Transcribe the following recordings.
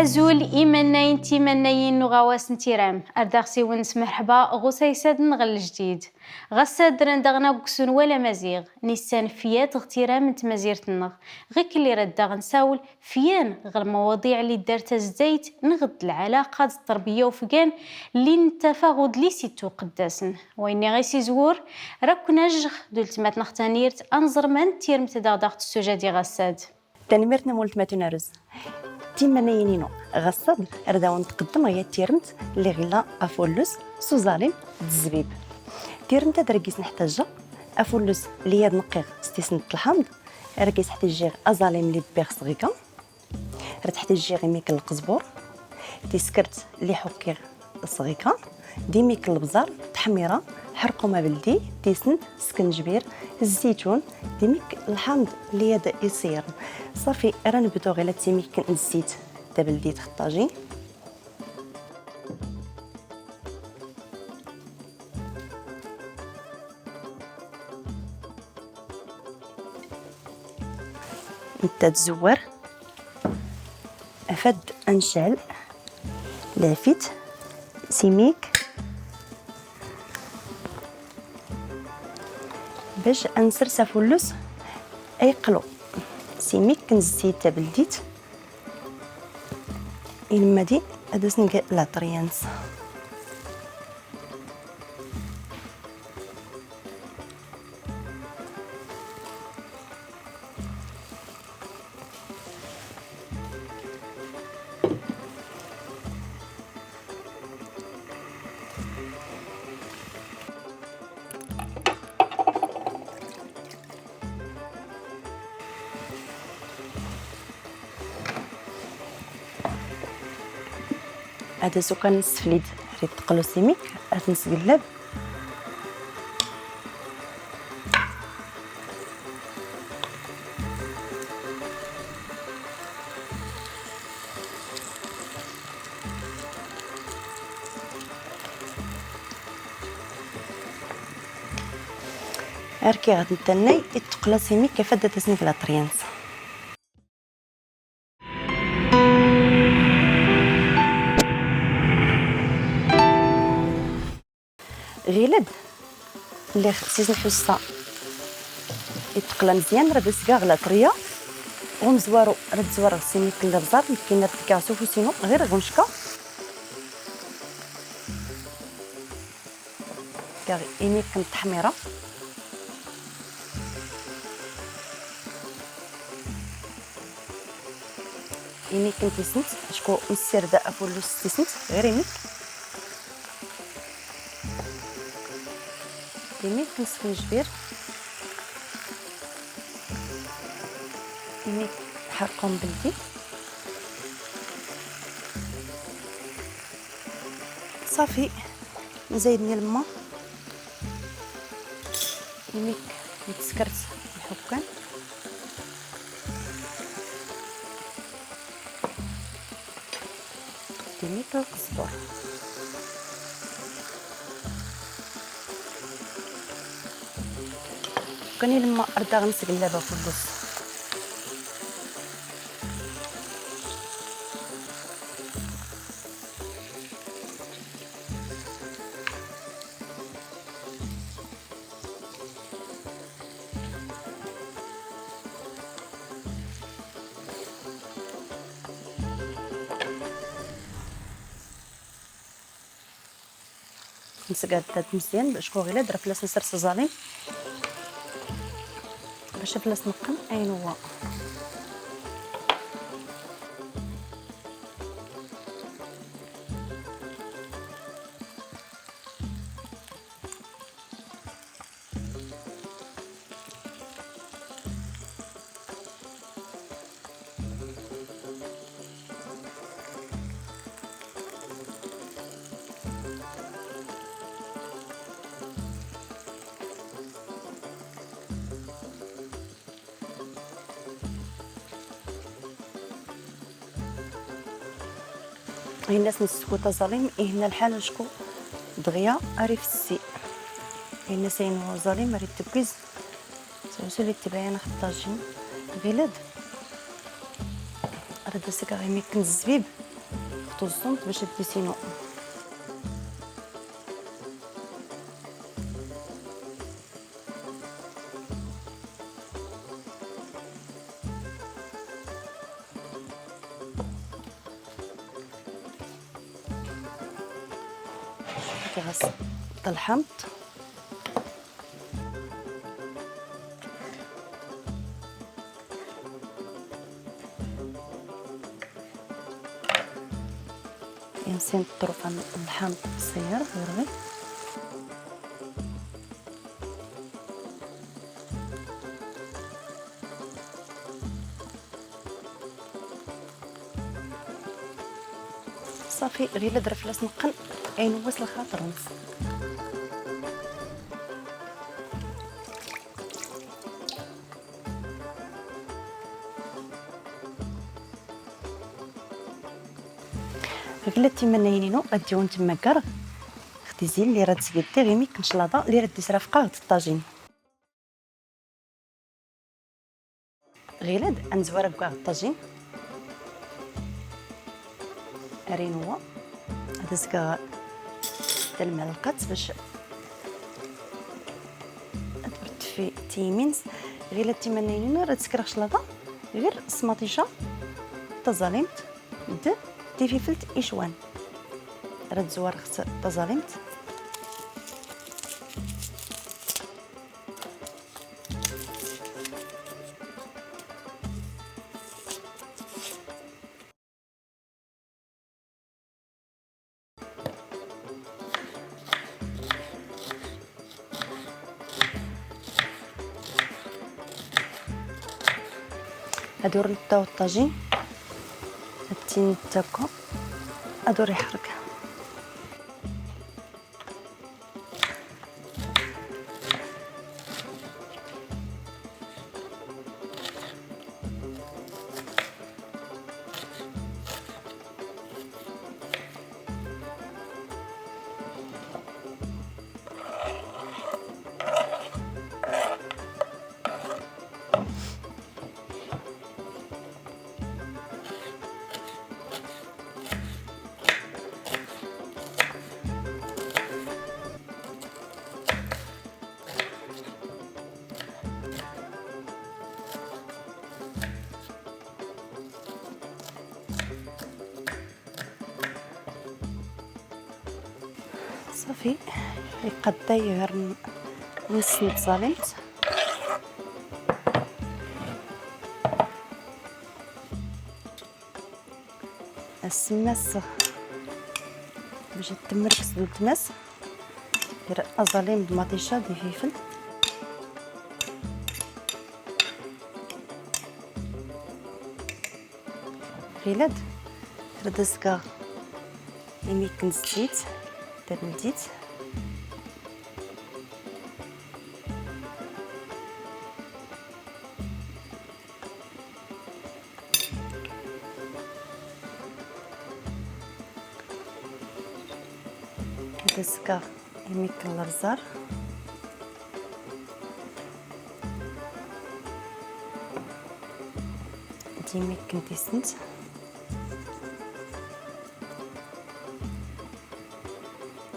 أزول إيماناين تيماناين نغاواس نتيرام أرداغسي ونس مرحبا غوسايساد نغل جديد غساد رندغنا بكسون ولا مزيغ نيسان فيات اغترام نتمزيرت النغ غيك اللي رداغ نساول فيان غير المواضيع اللي دارت الزيت نغد العلاقات التربية وفقان اللي نتفاغد لي سيتو قداسن ويني غيسي زور راك نجغ دولت مات نختانيرت أنظر من تيرم تداغداغت السوجة دي غساد تنميرتنا مولت ماتونارز تيماناينينو غصب رداون تقدم غيا تيرمت اللي غلا افولوس سوزاليم الزبيب تيرمت دركيس نحتاجها افولوس اللي هاد نقيغ ستيسنت الحمض ركيس نحتاجيه ازاليم اللي بيغ صغيكا تحتاجيه غيميك القزبور تيسكرت اللي حكيغ صغيكا ديميك البزار تحميره حرقو ما بلدي تيسنت سكنجبير الزيتون ديميك الحامض اللي هذا يصير صافي راه نبدو غير تيميك الزيت تاع بلدي تخطاجين نتا تزور افد انشال لافيت سيميك باش انسرس فلوس اي قلو سيميك كنزيد تاع بلديت إلما دي ادس نقا لا طريانس هذا سو كان السفليد ريت تقلو سيميك هاد نسقلب اركي غادي نتناي تقلا سيميك كيف دا تسنيك لا طريانس غيلد اللي خصيت نحسها يتقلى مزيان راه بس كاع غلا طريه ونزوارو راه تزوار سيميك البزار كاين تكاسو فوسينو غير غنشكا كاع يميك التحميره يميك تيسنت شكو مسير دا افولوس تيسنت غير يميك نصف الجبير يميك حرقهم بلدي صافي نزيدني الماء يميك يتسكرت الحكان يميك القزبر كاني لما اردا غنسقلبها في البص نسقاد مزيان باش كو غير درا فلاس نسرس زالين باش فلاس نقن اينوا هي الناس نسكوتا ظالم هنا الحال شكو دغيا اريف السي هي الناس ينو ظالم ريت تبكيز سوسو تبين خطاجين بلاد راه داسك غير ميكن الزبيب نحطو الزنط باش ديسينو. كيغاس الحامض يمسين الطرفه الحامض صغير غير صافي. غير لا درفلاس نقن عينواس الخاطر نص. غير تيمنينينو غديو نتما كار اختي زين اللي راه تسقيتي غير ميك نشلاضه اللي راه ديس رافقه الطاجين غيلاد انزوار كاع الطاجين ارين هو هذا زكا المعلقات باش درت في تيمينز. غير تيمنينينو راه تسكر شلاضه غير سماطيشه تزاليمت د دي فلفلت إشوان راه تزوار خص تزاليمت. هادو نتاو الطاجين هاتين تاكو هادو يحرك. صافي قد داير نص نتزالمت السماس باش تمركز بالتماس دير ازاليم بمطيشه دي فلفل غيلاد ردسكا يميك نزيت دير الزيت دسكا يميك الرزار ديميك نديسنت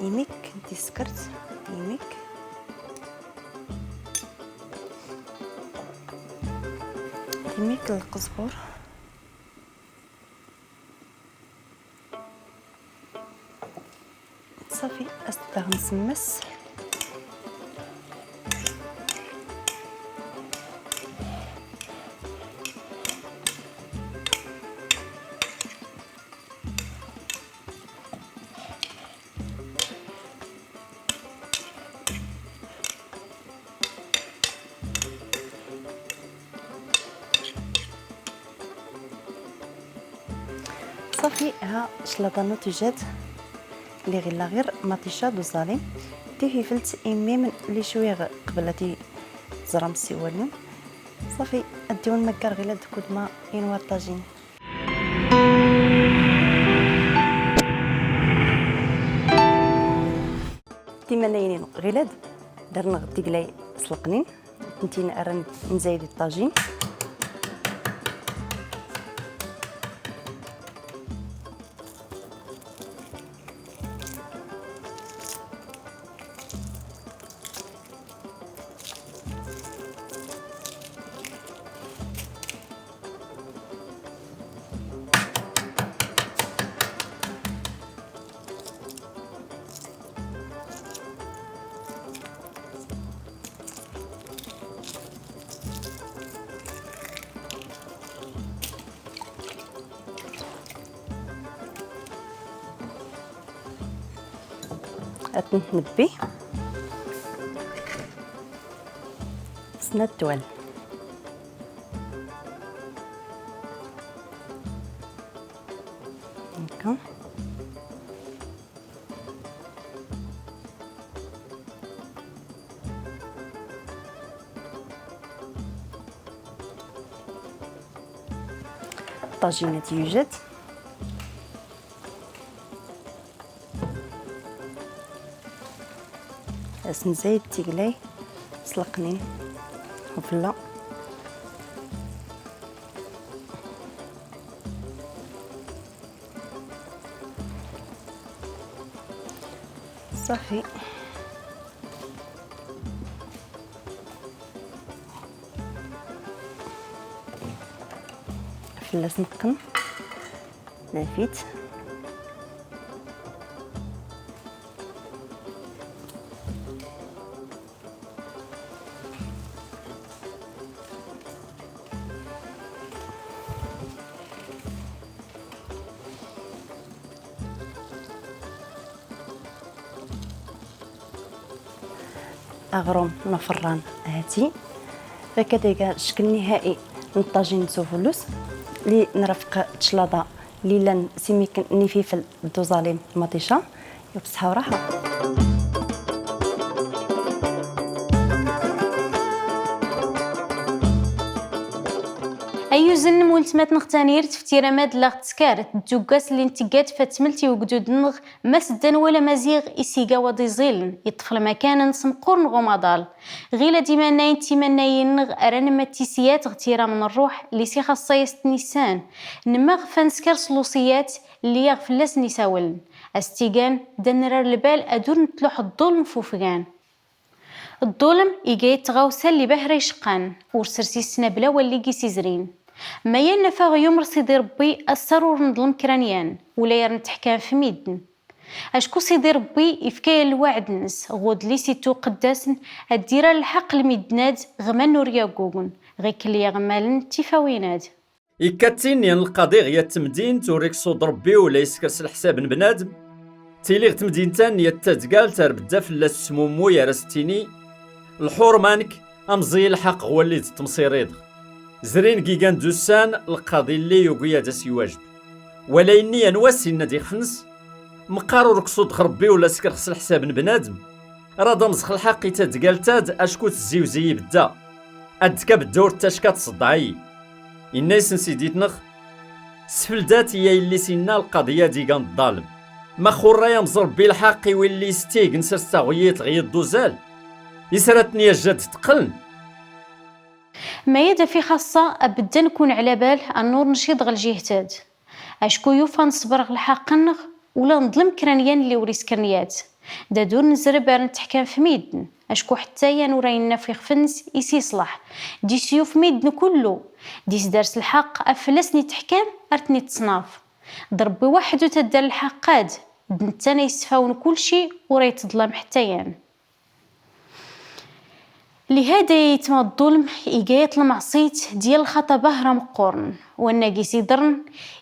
يميك ديسكرت يميك يميك القزبور صافي استغ نسمس صافي. ها شلاضه نتيجات اللي غير مطيشه دوزالي دي فلفلت من اللي شويه قبل تي زرام السوالين صافي اديو المكر غير كود ما ينوار طاجين. ديما ناينين غيلاد درنا غدي قلاي سلقنين نتينا ارا نزايد الطاجين أتنتنبي سنا التوال هكا. الطاجينة يوجد، نزيد تيقلاي سلقني وفلا صافي. فلاس نقن نافيت أغروم نفران هاتي هكذا الشكل النهائي من الطاجين سوفولوس اللي نرفق تشلاضه ليلا سيميكن نفيفل دوزاليم مطيشه بصحه وراحه. أيوزن مولتمات نختانير تفتير ماد لاغ تسكارت الجوكاس اللي نتقات فاتملتي وقدود نغ ما سدان ولا مزيغ إسيقا وديزيلن يطفل مكانا سمقور غمضال غيلا ديما ناين تيما ناين نغ أران ماتيسيات غتيرا من الروح اللي سي خاصة يستنيسان نما فانسكر سلوسيات اللي يغفلاس نساولن استيقان دنرار البال أدور نتلوح الظلم فوفقان. الظلم إيجاي تغاوسا اللي بهرا يشقان ورسرسي السنابلة واللي قيسي زرين ما ينفع يمر سيدي ربي السرور نظلم كرانيان ولا يرن تحكام في ميدن اشكو سيدي ربي يفكاي الوعد نس غود لي سيتو قداسن الديرة الحق الميدناد غمان نوريا قوغن غيك اللي يغمالن تيفاويناد يكاتين ين القضية غيا التمدين توريك صود ربي ولا يسكرس الحساب بنادم تيليغ تمدين تان يتتقال تربدا فلا السمومو يا رستيني الحرمانك أمزي الحق هو اللي تمصيريض زرين كيغان دوسان القاضي اللي يوقيا داس يواجب ولا إني أنواسي ندي خفنس مقارو ركصود خربي ولا سكر خص الحساب بنادم راه مزخ الحق تتقالتاد أشكو تزيو زي بدا أدكا بالدور تاشكات صدعي الناس نسيديتنخ سفلدات هي اللي سينا القضية ديغان الظالم ما خورا يمزر بالحق واللي ستيق نسرستا غيط غيط دوزال يسرتني الجد تقلن ما يدا في خاصة أبدا نكون على بال النور نشيط غل جهتاد أشكو يوفا نصبر الحق نغ ولا نظلم كرانيان اللي وريس كرنيات دا دور نزرب نتحكم في ميدن أشكو حتى ينورينا في خفنس يسي صلاح دي سيوف ميدن كله ديس دارس الحق أفلسني تحكام أرتني تصناف ضربي واحد وتدار الحقاد دنتانا يسفاون كل شيء وريت تظلم حتى ين لهذا يتم الظلم إيجاية المعصيت ديال الخطبة راه مقورن والناقيس يضرن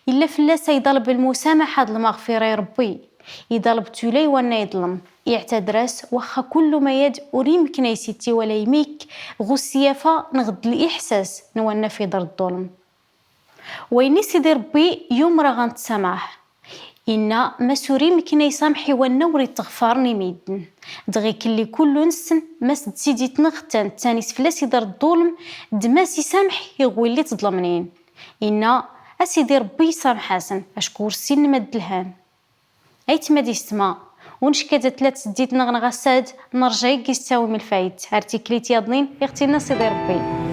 إلا فلاس يطلب المسامحة المغفرة ربي يطلب تولي وانا يظلم يعتدرس وخا كل ما يد أريم كنيستي ولا يميك غسيافة نغد الإحساس نوانا في دار الظلم ويني سيدي ربي يوم راه غنتسامح إنا مسوري مكنا يسامحي والنوري تغفرني ميدن دغيك اللي كل نسن ما سيدي تنغتان تاني سفلاس يدار الظلم دماس يسامح يغوي اللي تظلمنين إنا أسيدي ربي يسامح حسن أشكور سن مدلهان أيت مادي استماع ونشكاد ثلاث سديت نغنغساد نرجع يستاوي من الفايت ارتيكليت ياضنين يختينا سيدي ربي